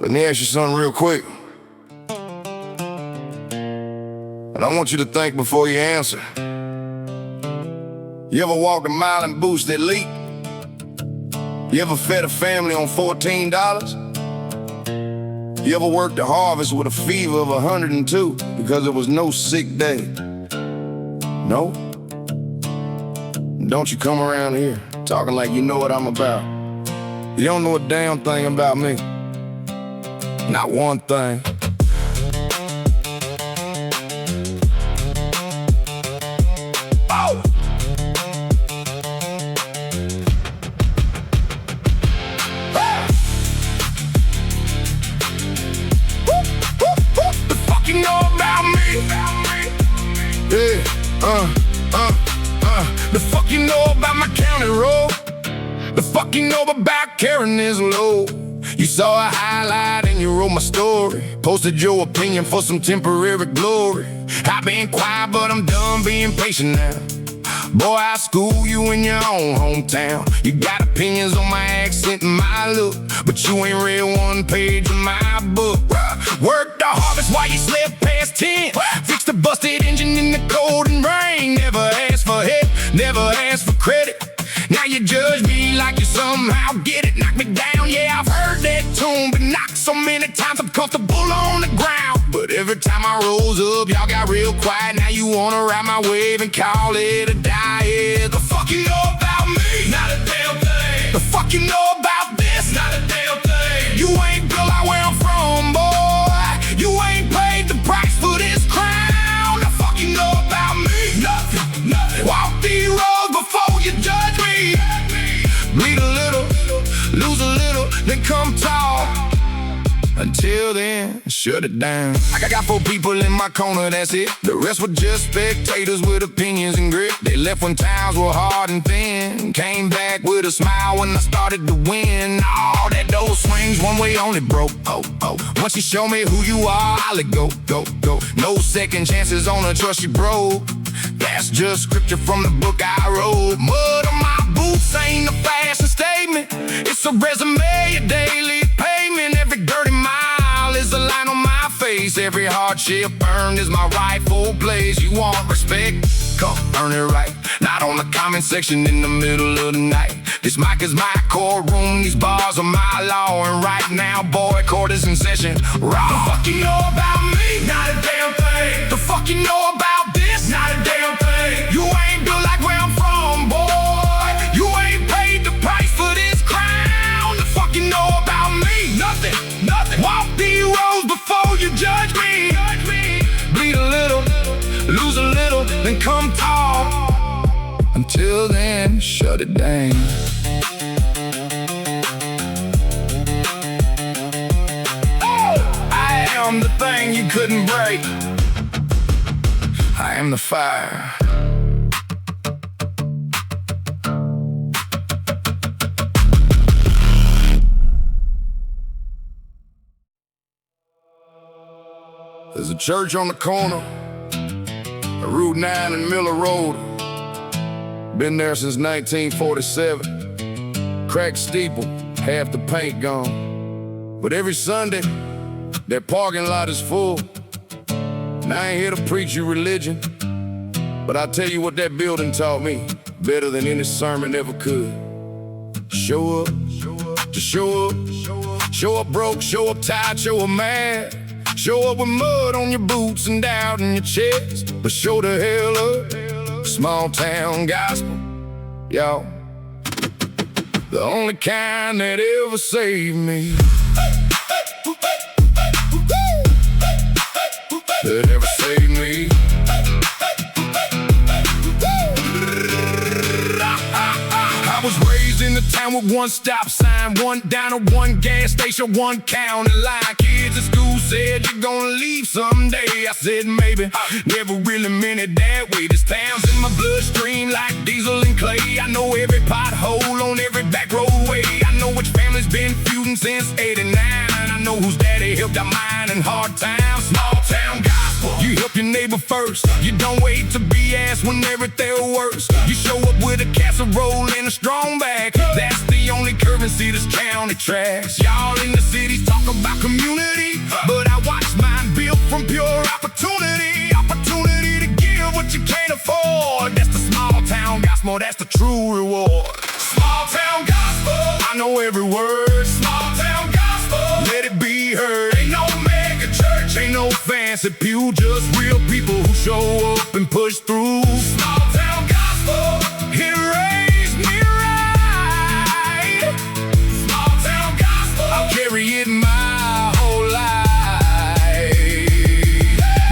Let me ask you something real quick. And I want you to think before you answer. You ever walked a mile in boots that leak? You ever fed a family on $14? You ever worked a harvest with a fever of 102 because there was no sick day? No? Don't you come around here talking like you know what I'm about. You don't know a damn thing about me. Not one thing. Oh! The fuck you know about me? Yeah, the fuck you know about my county road? The fuck you know about carrying this load? You saw a highlight and you wrote my story, posted your opinion for some temporary glory. I've been quiet but I'm done being patient now. Boy, I school you in your own hometown. You got opinions on my accent and my look, but you ain't read one page of my book. Worked the harvest while you slept past 10. Fixed the busted engine in the cold and rain. Never asked for help, never asked for credit. Now you judge me like you somehow get it. Knock me down, yeah, I've heard that tune, been knocked so many times I'm comfortable on the ground. But every time I rose up, y'all got real quiet. Now you wanna ride my wave and call it a diet. The fuck you know about me? Not a damn thing. The fuck you know about this? Not a damn thing. You ain't built like where I'm from, boy. You ain't paid the price for this crown. The fuck you know about me? Nothing, nothing. Walk these roads before you judge me. Bleed a little, lose a little, then come talk. Until then, shut it down. I got 4 people in my corner, that's it. The rest were just spectators with opinions and grit. They left when times were hard and thin, came back with a smile when I started to win. All that dough swings one way only, bro. Oh. Once you show me who you are, I'll let go. No second chances on a trust you broke. That's just scripture from the book I wrote. Mud on my boots ain't a fashion statement. It's a resume, a daily payment. Every dirty mile is a line on my face. Every hardship earned is my rightful place. You want respect? Come earn it right. Not on the comment section in the middle of the night. This mic is my courtroom, these bars are my law. And right now, boy, court is in session. Raw. The fuck you know about me? Not a damn thing. The fuck you know about this? Not a damn thing. You ain't built like where I'm from, boy. You ain't paid the price for this crown. The fuck you know about me? Nothing. Walk these roads before you judge me. Bleed a little, lose a little, then come talk. Until then, shut it down. I am the thing you couldn't break. I am the fire. There's a church on the corner of Route 9 and Miller Road. Been there since 1947. Cracked steeple, half the paint gone. But every Sunday, their parking lot is full. And I ain't here to preach you religion, but I'll tell you what that building taught me better than any sermon ever could. Show up, just show up. Show up broke, show up tired, show up mad. Show up with mud on your boots and doubt in your chest, but show the hell up. Small town gospel, y'all. The only kind that ever saved me. That ever saved me. I was raised in a town with one stop sign, one diner, one gas station, one county line. Kids at school said you're gonna leave someday. I said maybe, never really meant it that way. This town's in my bloodstream like diesel and clay. I know every pothole on every back roadway. I know which family's been feuding since '89. I know whose daddy helped out mine in hard times. Small town gospel. You help your neighbor first. You don't wait to be asked when everything's worse. You show up with a casserole and a strong bag. That's the only curve drive and see this county trash. Y'all in the cities talk about community, but I watch mine built from pure opportunity. Opportunity to give what you can't afford. That's the small town gospel, that's the true reward. Small town gospel, I know every word. Small town gospel, let it be heard. Ain't no mega church, ain't no fancy pew, just real people who show up and push through. Small town gospel, it raised me right. Small town gospel, I'll carry it my whole life.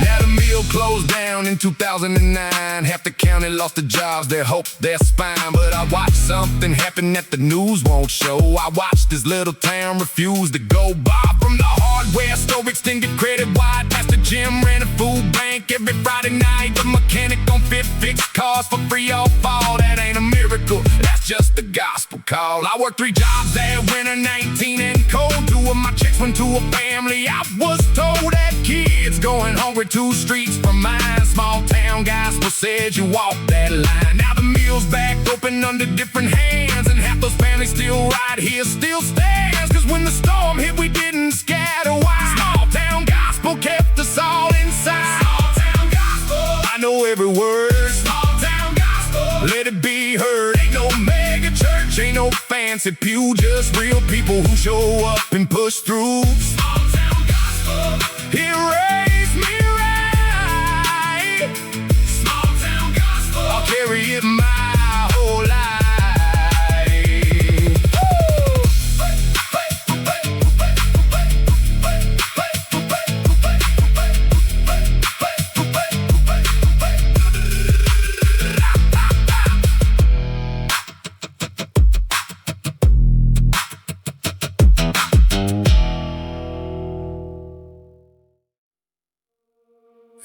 Now the mill closed down in 2009. Half the county lost their jobs, their hope, their spine. But I watched something happen that the news won't show. I watched this little town refuse to go by. From the hardware store, extended credit wide past the gym, ran a food bank every Friday night. The mechanic on fit fix cars for free all fall. That ain't a miracle, that's just the gospel call. I worked 3 jobs that winter, 19 and cold. 2 of my checks went to a family I was told that kids going hungry 2 streets from mine. Small town gospel said you walk that line. Now the mill's back open under different hands, and half those families still right here, still stands. Cause when the storm hit, we didn't scatter. Why? Small town gospel kept us all inside. Small town gospel, I know every word. Small town gospel, let it be heard. Ain't no mega church, ain't no fancy pew, just real people who show up and push through. Small town gospel, it raised me right. Small town gospel, I'll carry it my whole life.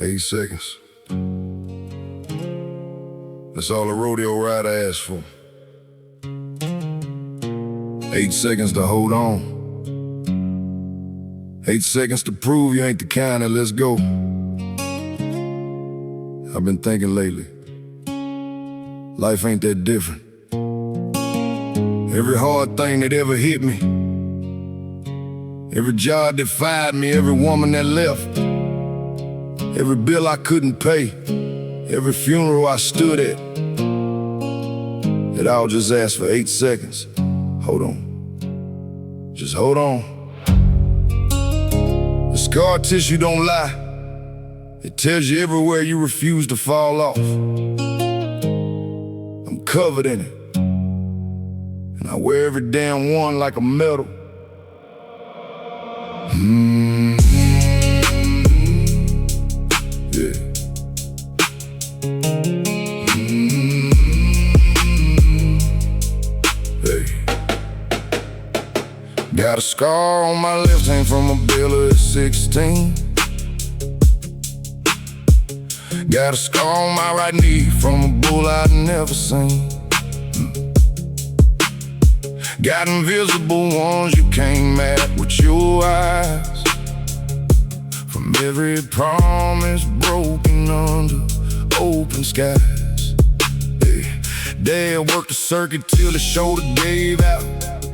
Eight seconds. That's all a rodeo rider asks for. 8 seconds to hold on. 8 seconds to prove you ain't the kind that lets go. I've been thinking lately, life ain't that different. Every hard thing that ever hit me, every job that fired me, every woman that left, every bill I couldn't pay, every funeral I stood at, it all just asked for 8 seconds. Hold on. Just hold on. The scar tissue don't lie. It tells you everywhere you refuse to fall off. I'm covered in it, and I wear every damn one like a medal. Yeah. Hey. Got a scar on my left hand from a bill at 16. Got a scar on my right knee from a bull I'd never seen. Got invisible ones you can't map with your eyes, from every promise broken under open skies. Hey. Dad worked the circuit till his shoulder gave out.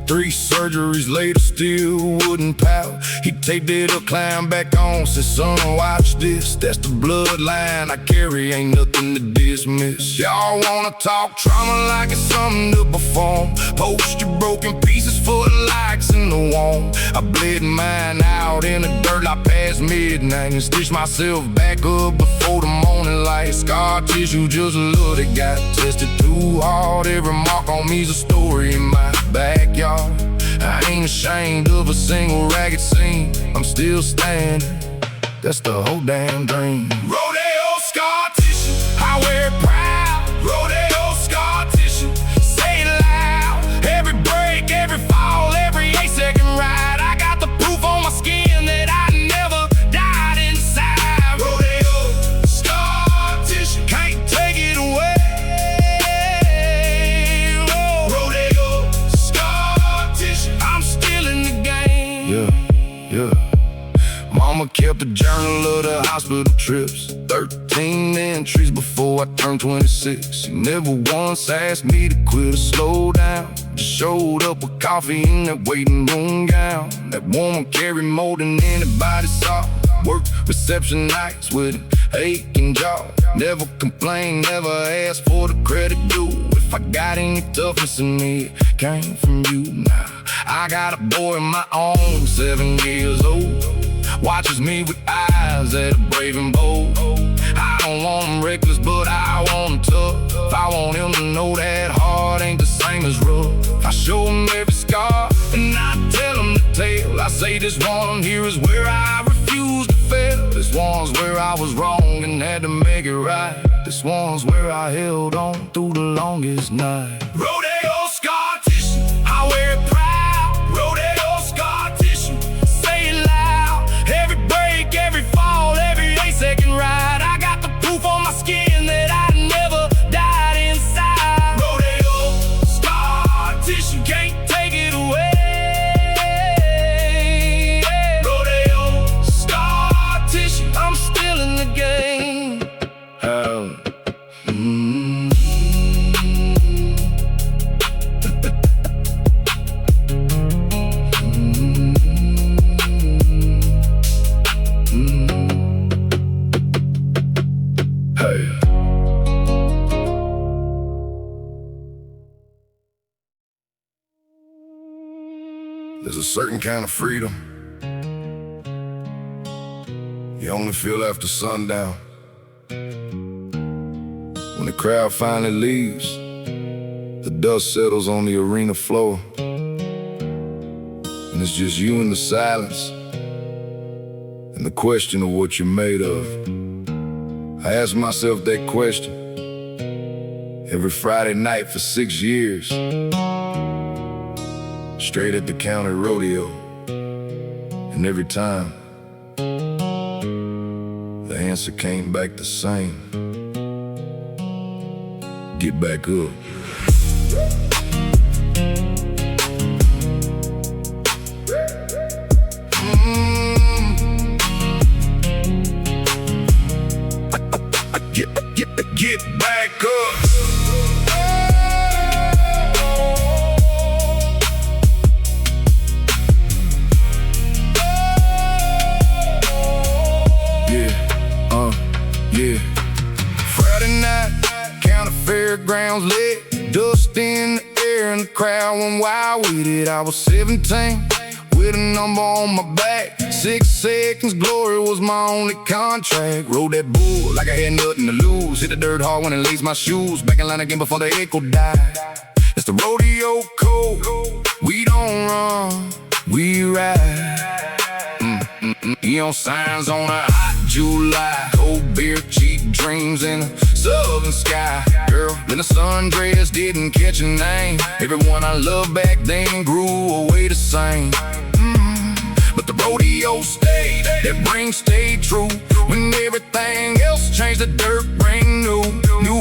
3 surgeries later, still wouldn't pout. He taped it up, climbed back on, said, son, watch this. That's the bloodline I carry, ain't nothing to dismiss. Y'all wanna talk trauma like it's something to perform. Post your broken pieces for the likes in the wall. I bled mine out in the dirt like past midnight, and stitched myself back up before the morning light. Scar tissue, just look, it got tested too hard. Every mark on me's a story in my backyard. I ain't ashamed of a single ragged seam. I'm still standing, that's the whole damn dream. Rodeo scar tissue, I wear it proud. Rodeo scar tissue, say it loud. Every break, every fall, every 8-second ride, I got the proof on my skin that I never died inside. Rodeo scar tissue, can't take it away. Yeah. Mama kept a journal of the hospital trips, 13 entries before I turned 26. She never once asked me to quit or slow down, Just showed up with coffee in that waiting room gown. That woman carried more than anybody saw. Worked reception nights with an aching jaw. Never complained, never asked for the credit due. If I got any toughness in me, it came from you. Now I got a boy of my own, 7 years old. Watches me with eyes that are brave and bold. I don't want him reckless, but I want him tough. I want him to know that hard ain't the same as rough. I show him every scar, and I tell him the tale. I say this one here is where I refuse to fail. This one's where I was wrong and had to make it right. This one's where I held on through the longest night. Rodeo scar tissue, I wear it proud. Rodeo scar tissue, say it loud. Every break, every fall, every 8-second ride. I got the proof on my skin that I never died inside. Rodeo scar tissue, can't take it away. Rodeo scar tissue, I'm still in the game. There's a certain kind of freedom you only feel after sundown. When the crowd finally leaves, the dust settles on the arena floor, and it's just you in the silence and the question of what you're made of. I ask myself that question every Friday night for 6 years, straight at the county rodeo. And every time, the answer came back the same: get back up. Get back up. Yeah. Friday night, county fairgrounds lit, dust in the air and the crowd went wild with it. I was 17 with a number on my back. 6 seconds glory was my only contract. Rode that bull like I had nothing to lose. Hit the dirt hard when I laced my shoes. Back in line again before the echo died. It's the rodeo code. We don't run, we ride. Neon signs on a hot July. Cold beer, cheap dreams in a southern sky. Girl in a sundress didn't catch a name. Everyone I loved back then grew away the same. But the rodeo stayed, that ring stayed true. When everything else changed, the dirt ring knew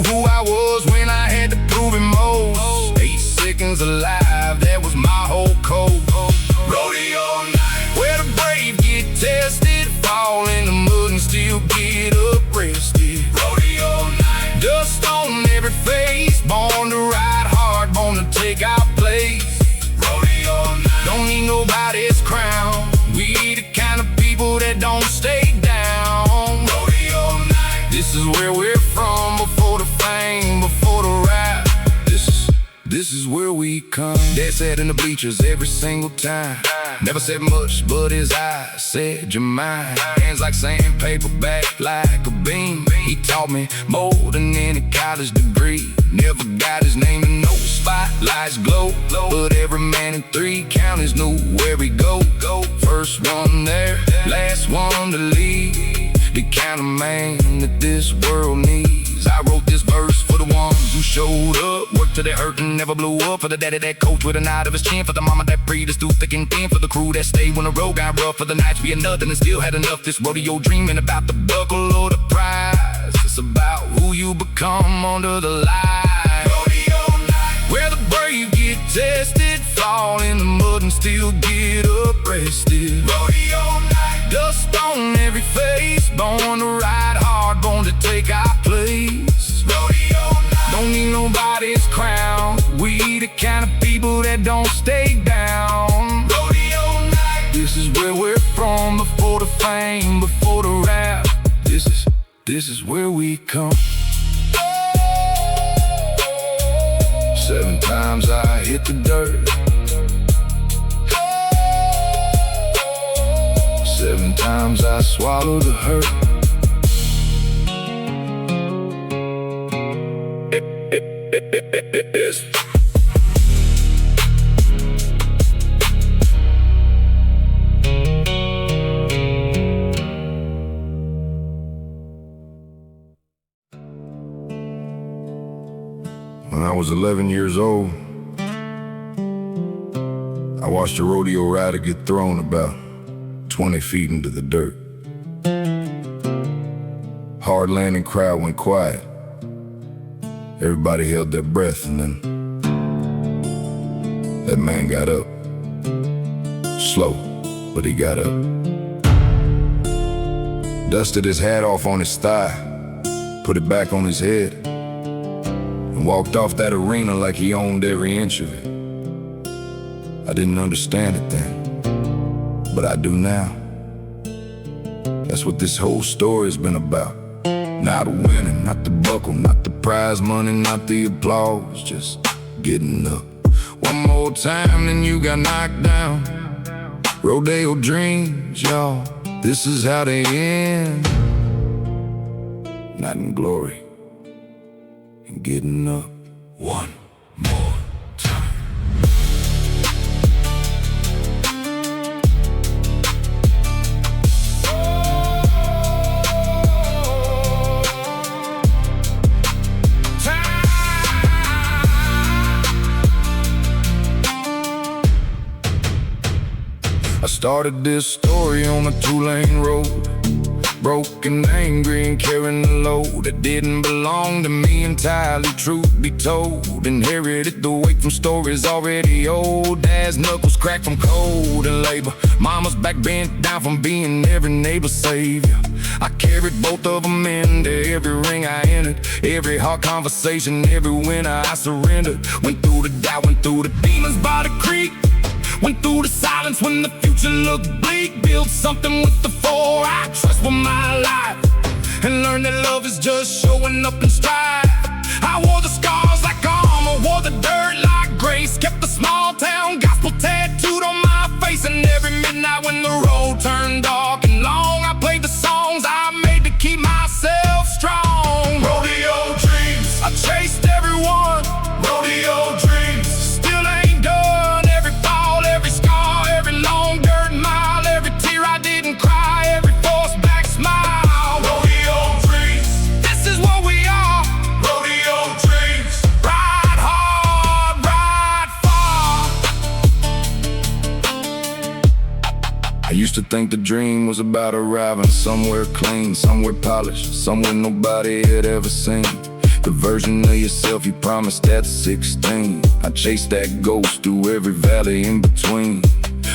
who I was when I had to prove it most. 8 seconds alive, that was my whole code. Rodeo night, where the brave get tested, fall in the mud and still get up rested. Rodeo night, dust on every face, born to ride hard, born to take our place. Rodeo night, don't need nobody's crown. We the kind of people that don't stay down. Rodeo night, this is where we're from. Before the fame, before the rap, this is where we come. Dad sat in the bleachers every single time. Never said much, but his eyes said your mind. Hands like sandpaper, back like a beam. He taught me more than any college degree. Never got his name in no spotlights glow, but every man in 3 counties knew where we go. First one there, last one to leave. The kind of man that this world needs. I wrote this verse for the ones who showed up, worked till they hurt and never blew up. For the daddy that coached with a nod of his chin, for the mama that prayed us through thick and thin, for the crew that stayed when the road got rough, for the nights being nothing and still had enough. This rodeo dreaming about the buckle or the prize. It's about who you become under the light. Rodeo night, where the brave get tested, fall in the mud and still get up rested. Rodeo night, dust on every face, born to ride hard, born to take our place. Rodeo night, don't need nobody's crown. we the kind of people that don't stay down. Rodeo night, this is where we're from. Before the fame, before the rap, this is where we come. 7 times I hit the dirt. 7 times I swallowed the hurt. When I was 11 years old, I watched a rodeo rider get thrown about 20 feet into the dirt. Hard landing crowd went quiet. Everybody held their breath, and then that man got up. Slow, but he got up. Dusted his hat off on his thigh, put it back on his head, and walked off that arena like he owned every inch of it. I didn't understand it then, but I do now. That's what this whole story's been about. Not winning, not the buckle, not the prize money, not the applause, just getting up. One more time, then you got knocked down. Rodeo dreams, y'all, this is how they end. Not in glory, and getting up one more time. I started this story on a 2-lane road, broken, angry, and carrying a load that didn't belong to me entirely, truth be told. Inherited the weight from stories already old. Dad's knuckles cracked from cold and labor. Mama's back bent down from being every neighbor's savior. I carried both of them into every ring I entered, every hard conversation, every winter I surrendered. Went through the doubt, went through the demons by the creek, went through the silence when the future looked bleak. Built something with the 4 I trust with my life, and learned that love is just showing up in stride. I wore the scars like armor, wore the dirt like grace, kept the small town gospel tattooed on my face. And every midnight when the road turned dark and long, I played the songs I made to keep myself strong. Rodeo dreams, I chased everyone. Rodeo dreams, still ain't done. Every fall, every scar, every long dirt mile, every tear I didn't cry, every forced back smile. Rodeo dreams, this is what we are. Rodeo dreams, ride hard, ride far. I used to think the dream was about arriving somewhere clean, somewhere polished, somewhere nobody had ever seen. The version of yourself you promised at 16. I chased that ghost through every valley in between.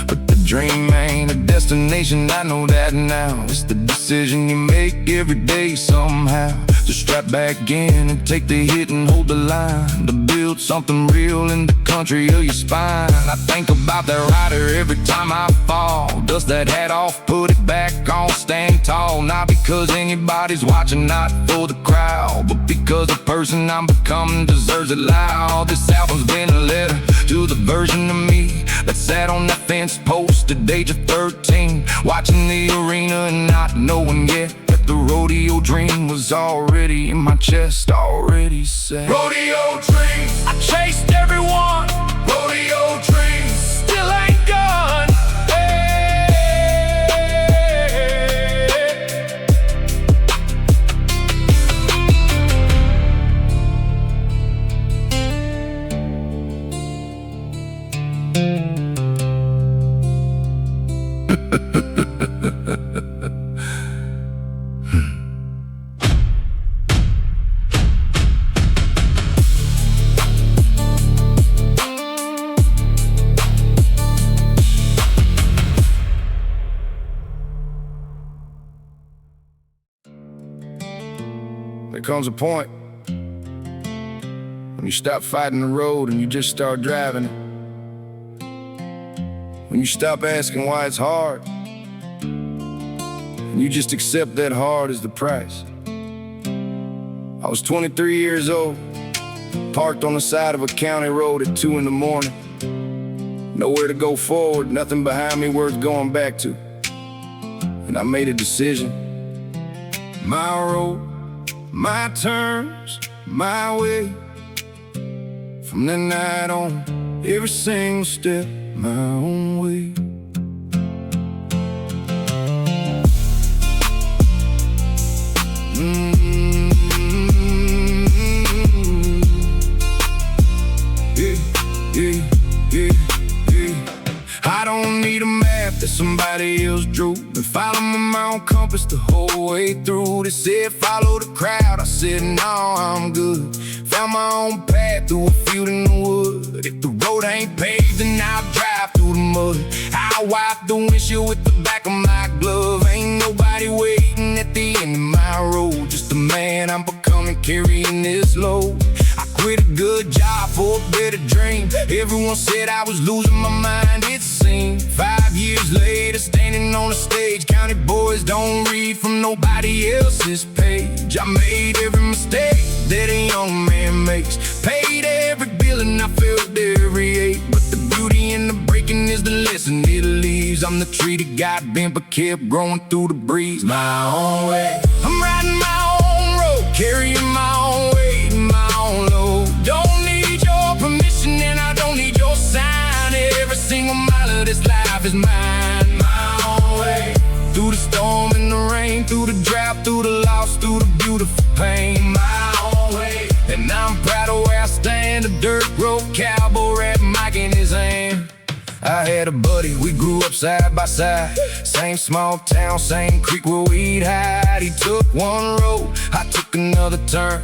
But the dream ain't a destination, I know that now. It's the decision you make every day somehow. To strap back in and take the hit and hold the line, to build something real in the country of your spine. I think about that rider every time I fall. Dust that hat off, put it back on, stand tall. Not because anybody's watching, not for the crowd, but because the person I'm becoming deserves it loud. This album's been a letter to the version of me that sat on that fence post at age of 13, watching the arena and not knowing yet that the rodeo dream was already in my chest, already set. Rodeo dreams, I chased everyone. Rodeo dreams, still ain't done. There comes a point when When you stop fighting the road and you just start driving it. When you stop asking why it's hard and you just accept that hard is the price. I was 23 years old, parked on the side of a county road at 2 in the morning. Nowhere to go forward, nothing behind me worth going back to. And I made a decision. My road, my terms, my way. From that night on, every single step, my own way. I don't need a map that somebody else drew. Been following my own compass the whole way through. They said follow the crowd, I said no, I'm good. Found my own path through a field in the wood. If the road ain't paved, then I'll drive through the mud. I'll wipe the windshield with the back of my glove. Ain't nobody waiting at the end of my road. Just a man I'm becoming, carrying this load. I quit a good job for a better dream. Everyone said I was losing my mind, it seemed. 5 years later, standing on the stage. County boys don't read from nobody else's page. I made every mistake that a young man makes. Paid every bill and I felt every ache. But the beauty in the breaking is the lesson it leaves. I'm the tree that got bent but kept growing through the breeze. My own way, I'm riding my own road, carrying my own weight and my own load. Don't need your permission and I don't need your sign. Every single mile of this life is mine. My own way, through the storm and the rain, through the drought, through the loss, through the beautiful pain. My own way, and I'm proud of where I stand. A dirt road cowboy, rap mic in his hand. I had a buddy, we grew up side by side. Same small town, same creek where we'd hide. He took one road, I took another turn.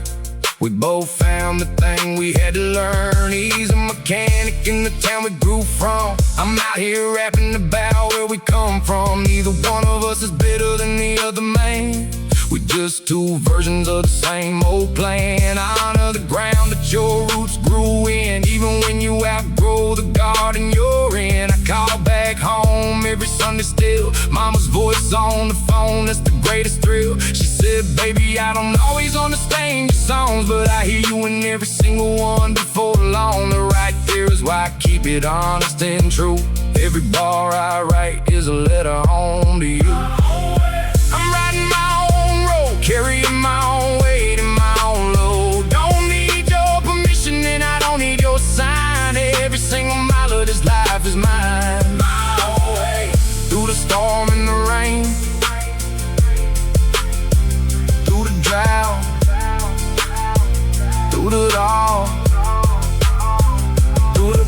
We both found the thing we had to learn. He's a mechanic in the town we grew from. I'm out here rapping about where we come from. Neither one of us is better than the other man. We're just two versions of the same old plan. Honor the ground that your roots grew in. Even when you outgrow the garden you're in. I call back home every Sunday still. Mama's voice on the phone, that's the greatest thrill. She said, baby, I don't always understand your songs, but I hear you in every single one before long. The right there is why I keep it honest and true. Every bar I write is a letter home to you. I'm riding my own road, carrying my own weight and my own load. Don't need your permission and I don't need your sign. Every single mile of this life is mine. My own way, through the storm and the rain, through the drought, through the dawn, through the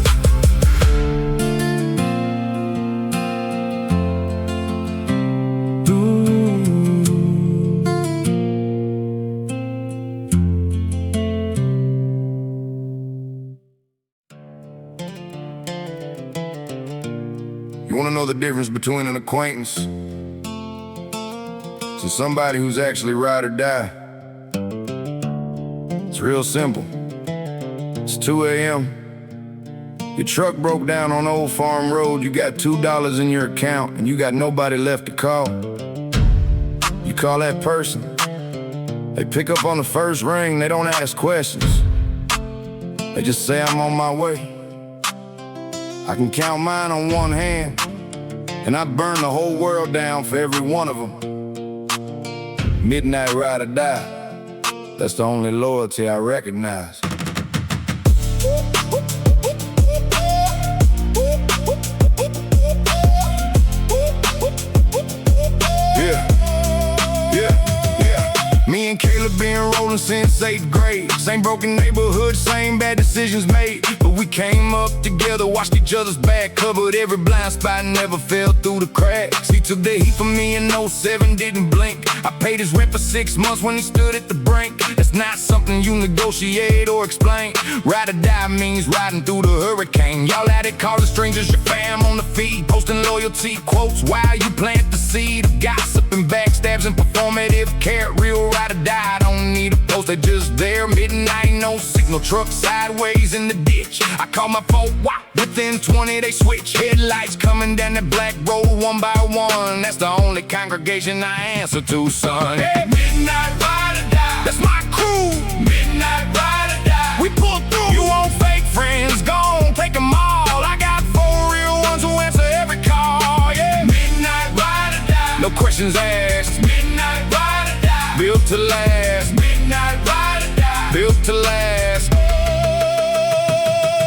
You wanna know the difference between an acquaintance and somebody who's actually ride or die? It's real simple. It's 2 a.m. Your truck broke down on Old Farm Road. You got $2 in your account and you got nobody left to call. You call that person. They pick up on the first ring. They don't ask questions. They just say, I'm on my way. I can count mine on one hand, and I burn the whole world down for every one of them. Midnight ride or die, that's the only loyalty I recognize. Me and Caleb been rolling since 8th grade. Same broken neighborhood, same bad decisions made. But we came up together, watched each other's back, covered every blind spot, never fell through the cracks. He took the heat from me in 07, didn't blink. I paid his rent for 6 months when he stood at the brink. That's not something you negotiate or explain. Ride or die means riding through the hurricane. Y'all at it, calling strangers your fam on the feed, posting loyalty quotes while you plant the seed of gossip and backstabs and performative care. Real ride or die, don't need a post, they just there. Midnight, no signal, truck sideways in the ditch. I call my phone, wow, within 20 they switch. Headlights coming down that black road one by one. That's the only congregation I answer to, son. Hey, midnight ride or die, that's my crew. Midnight ride or die, we pull through. You want fake friends, gon' take them all. I got 4 real ones who answer every call, yeah. Midnight ride or die, no questions asked. Midnight ride or die, built to last. Midnight ride or die, built to last.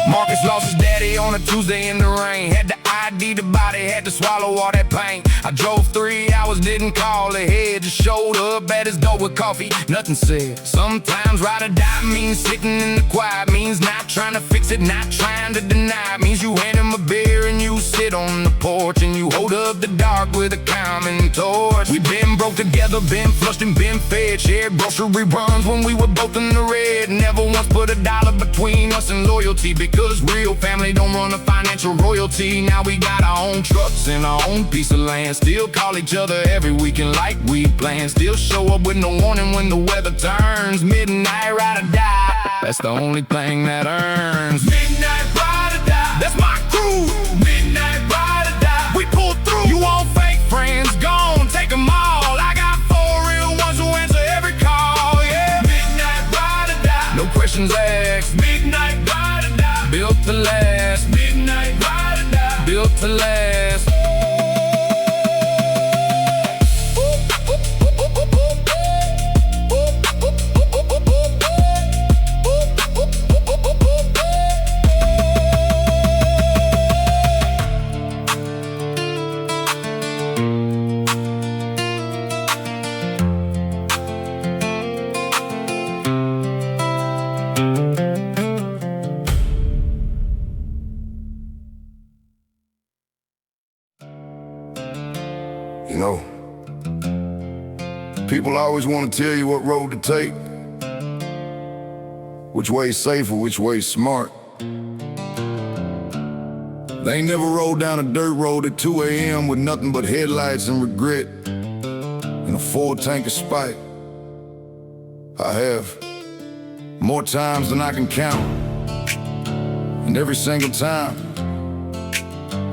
Marcus lost his daddy on a Tuesday in the rain. Had to ID the body, had to swallow all that pain. I drove 3 hours, didn't call ahead. Just showed up at his door with coffee, nothing said. Sometimes ride or die means sitting in the quiet. Means not trying to fix it, not trying to deny. Means you hand him a beer and you sit on the porch and you hold up the dark with a common torch. We been broke together, been flushed and been fed. Shared grocery runs when we were both in the red. Never once put a dollar between us and loyalty, because real family don't run a financial royalty. Now we got our own trucks and our own piece of land. Still call each other every weekend like we planned. Still show up with no warning when the weather turns. Midnight ride or die, that's the only thing that earns. Midnight ride or die, that's my crew. Midnight ride or die, we pull through. You want fake friends, gon' take them all. I got 4 real ones who answer every call, yeah. Midnight ride or die, no questions asked. Midnight ride or die, built to last. Midnight ride or die, built to last. You know, people always want to tell you what road to take, which way's safe or which way's smart. They ain't never rode down a dirt road at 2 a.m. with nothing but headlights and regret and a full tank of spite. I have, more times than I can count, and every single time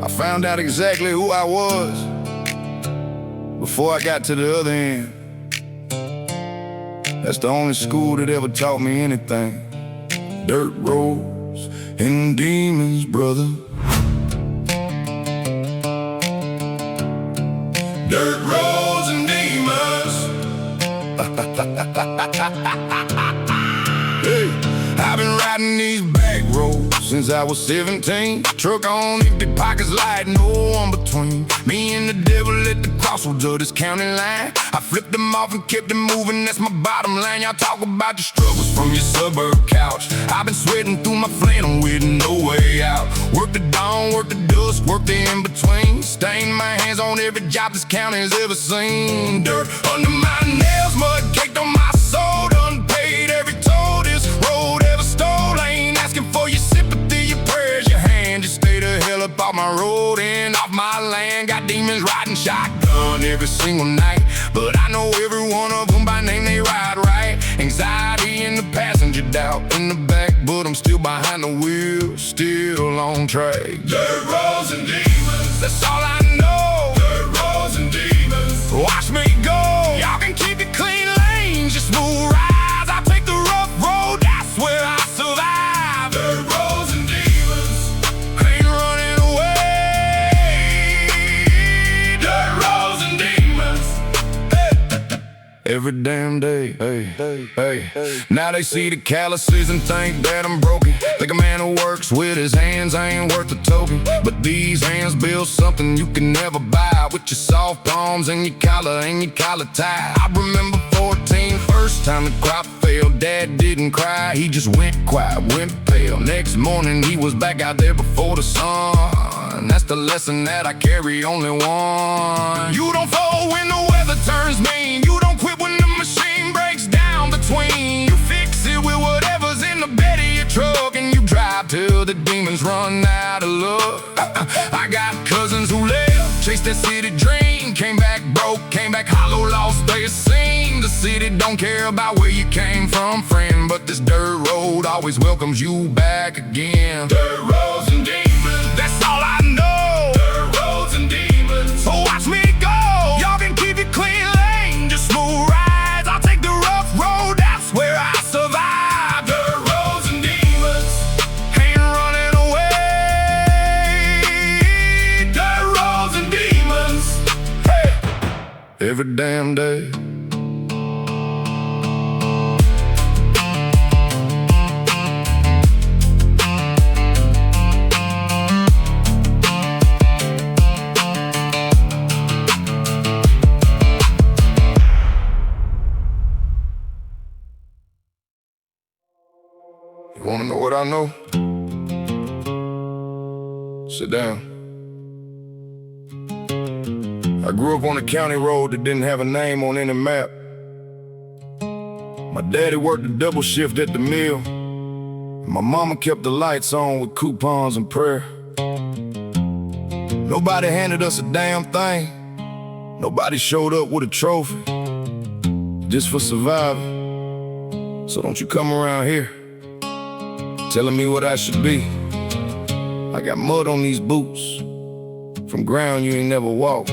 I found out exactly who I was before I got to the other end. That's the only school that ever taught me anything. Dirt roads and demons, brother. Dirt roads and demons. Hey, I've been riding these back roads since I was 17. Truck on empty pockets, light, no one between. Me and the devil at the crossroads of this county line. I flipped them off and kept them moving, that's my bottom line. Y'all talk about your struggles from your suburb couch. I've been sweating through my flannel with no way out. Work the dawn, work the dusk, work the in-between. Stain my hands on every job this county's ever seen. Dirt under my nails, mud caked on my soul. Done paid every toll this road ever stole. I ain't asking for your sympathy, your prayers, your hand. Just stay the hell up off my road and off my land. Got demons riding shotgun every single night, but I know every one of them by name, they ride right. Anxiety in the passenger, doubt in the back, but I'm still behind the wheel, still on track. Dirt roads and demons, that's all I know. Dirt roads and demons, watch me go. Y'all can keep it clean lanes, just smooth rides. I take the rough road, that's where I survive. Dirt roads and demons, ain't running away. Dirt roads and demons, every damn day, hey. Now they see the calluses and think that I'm broken. Think a man who works with his hands ain't worth a token. But these hands build something you can never buy, with your soft palms and your collar tie. I remember 14, first time the crop failed. Dad didn't cry, he just went quiet, went pale. Next morning he was back out there before the sun. That's the lesson that I carry, only one. You don't fold when the weather turns mean. You don't quit when the machine breaks down between. You fix it with whatever's in the bed of your truck, and you drive till the demons run out of luck. I got cousins who left chased that city dream. Came back broke, came back hollow, lost their scene. The city don't care about where you came from, friend, but this dirt road always welcomes you back again. Dirt roads and demons, that's all I know. dirt roads and demons. So watch me go. Y'all can keep it clean lane, just smooth rides. I'll take the rough road, that's where I survive. Dirt roads and demons, Ain't running away. dirt roads and demons. Hey. Every damn day. You wanna know what I know? Sit down. I grew up on a county road that didn't have a name on any map. My daddy worked a double shift at the mill. My mama kept the lights on with coupons and prayer. Nobody handed us a damn thing. Nobody showed up with a trophy, just for surviving. So don't you come around here telling me what I should be. I got mud on these boots from ground you ain't never walked.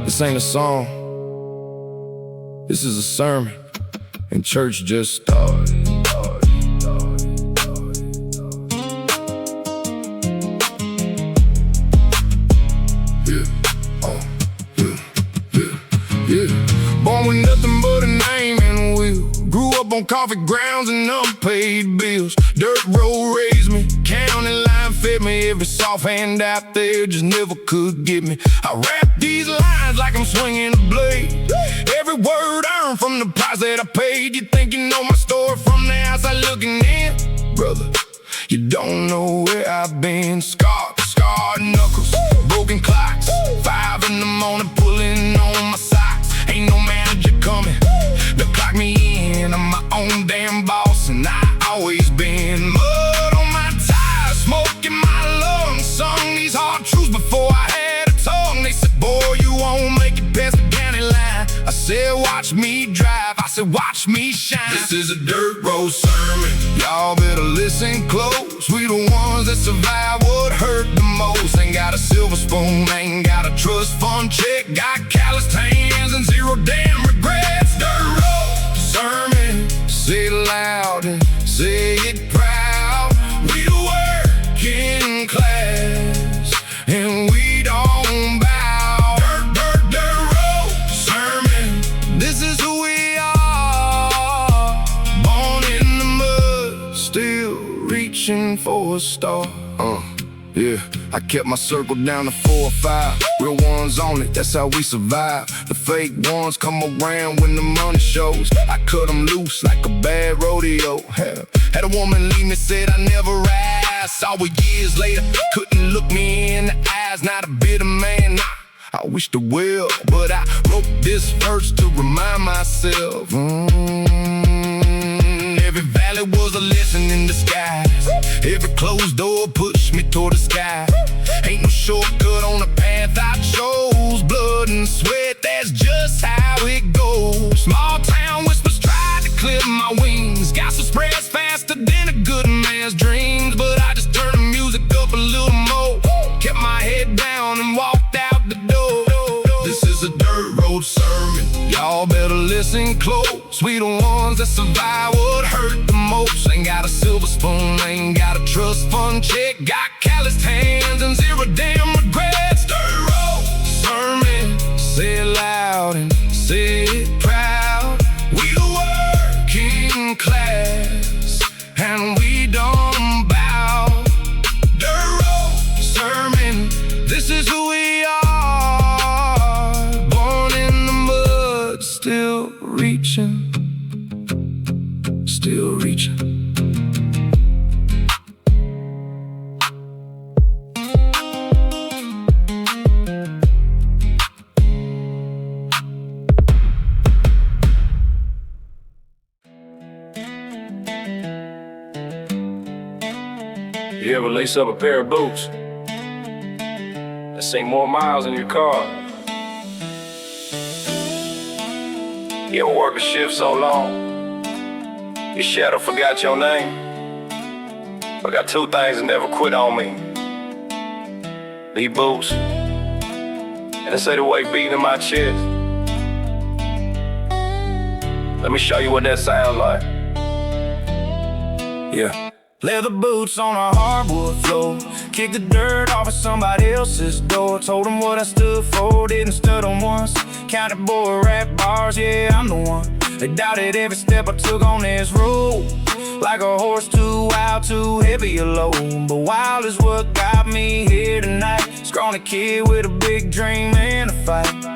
This ain't a song, this is a sermon, and church just started. Born with nothing but a name and a wheel. Grew up on coffee grounds and unpaid bills. Dirt road raised me, county line fed me. Every soft hand out there just never could get me. I rap these lines like I'm swinging a blade. Every word earned from the price that I paid. You think you know my story from the outside looking in? Brother, you don't know where I've been. Scarred knuckles, broken clocks. 5 in the morning pulling on my socks. Ain't no manager coming to clock me in. I'm my own damn boss, and I always been. Mud on my tires, smoke in my lungs. Sung these hard truths before I had a tongue. They said, boy, you won't make it past the county line. I said, watch me drive, I said, watch me shine. This is a dirt road sermon. Y'all better listen close. We the ones that survive what hurt the most. Ain't got a silver spoon, ain't got a trust fund check. Got calloused hands and zero damn regrets. Dirt road sermon, say it loud and say it proud. We the working class, and we don't bow. Dirt road sermon, this is who we are. Born in the mud, still reaching for a star. Yeah, I kept my circle down to 4 or 5. Real ones only, that's how we survive. The fake ones come around when the money shows. I cut them loose like a bad rodeo. Had a woman leave me, said I never rise. Saw her years later, couldn't look me in the eyes. Not a bitter man, nah, I wished her well, but I wrote this verse to remind myself. Every valley was a lesson in disguise. Every closed door pushed me toward the sky. Ain't no shortcut on the path I chose. Blood and sweat, that's just how it goes. Small town whispers tried to clip my wings. Got some spreads faster than a good man's dreams. But I just turned the music up a little more, kept my head down and walked out the door. This is a dirt road sermon. Y'all better listen close. We the ones that survive what hurt the most. Ain't got a silver spoon, ain't got a trust fund check. Got calloused hands and zero damn regrets. Dirt road Sermon, say it loud and say it proud. We the working class, and we don't bow. Dirt road sermon, this is who we are. Born in the mud, still reaching, still reaching. You ever lace up a pair of boots? seen more miles in your car. You ever work a shift so long, your shadow forgot your name? I got two things that never quit on me: these boots, and they say the weight beating in my chest. Let me show you what that sounds like. Yeah. Leather boots on a hardwood floor, kick the dirt off of somebody else's door. Told them what I stood for, didn't stud on once. Counted boy rap bars, yeah, I'm the one. They doubted every step I took on this road, like a horse too wild, too heavy a load. But wild is what got me here tonight. Scrawny kid with a big dream and a fight.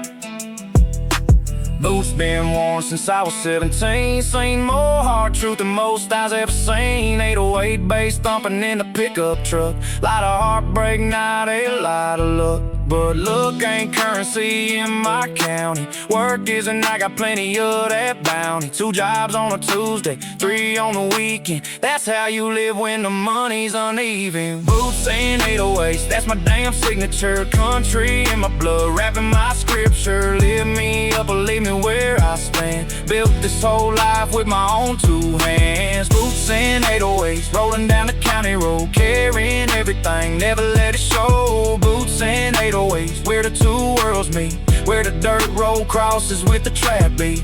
Boots been worn since I was 17. Seen more hard truth than most eyes ever seen. 808 bass thumping in the pickup truck. Lot of heartbreak, not a lot of luck. But luck ain't currency in my county. Work isn't, I got plenty of that bounty. 2 jobs on a Tuesday, 3 on the weekend. That's how you live when the money's uneven. Boots and 808s, that's my damn signature. Country in my blood, rapping my scripture. Lift me up or leave me where I stand. Built this whole life with my own 2 hands. Boots and 808s, rolling down the county road, carrying everything, never let it show. Boots and 808s, where the 2 worlds meet, where the dirt road crosses with the trap beat.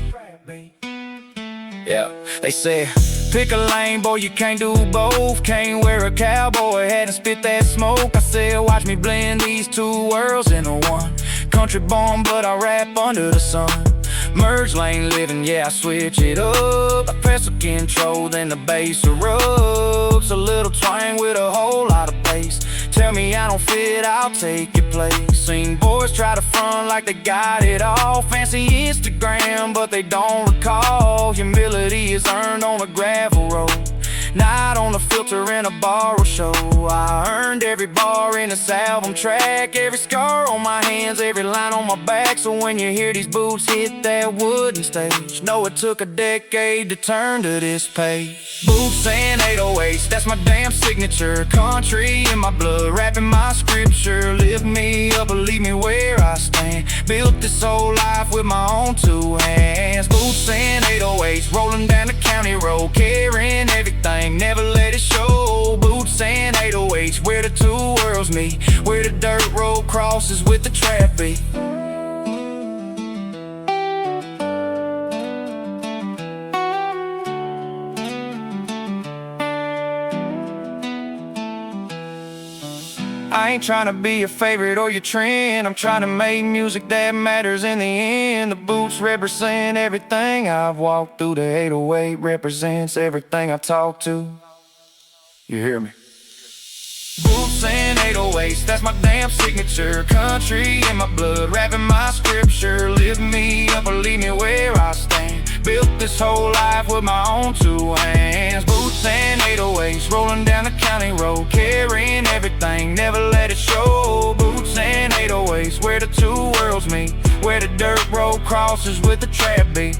Yeah, they said, pick a lane, boy, you can't do both. Can't wear a cowboy hat and spit that smoke. I said, watch me blend these 2 worlds into one. Country born, but I rap under the sun. Merge lane living, yeah, I switch it up. I press a control, then the bass erupts. A little twang with a whole lot of bass. Tell me I don't fit, I'll take your place. Seen boys try to front like they got it all. Fancy Instagram, but they don't recall. Humility is earned on a gravel road, not on a filter in a borrow show. I earned every bar in this album track, every scar on my hands, every line on my back. So when you hear these boots hit that wooden stage, know it took a decade to turn to this page. Boots and 808s, that's my damn signature. Country in my blood, rapping my scripture. Lift me up or leave me where I stand. Built this whole life with my own 2 hands. Boots and 808s, rolling down the county road, carrying everything, never let it show. Boots and 808s, where the 2 worlds meet, where the dirt road crosses with the trap beat. I ain't trying to be your favorite or your trend. I'm trying to make music that matters in the end. The boots represent everything I've walked through. The 808 represents everything I talk to. You hear me? Boots and 808s, that's my damn signature. Country in my blood, rapping my scripture. Lift me up or leave me where I stand. Built this whole life with my own 2 hands. Boots and 808s, rolling down the county road, carrying everything, never let it show. Boots and 808s, where the 2 worlds meet, where the dirt road crosses with the trap beat.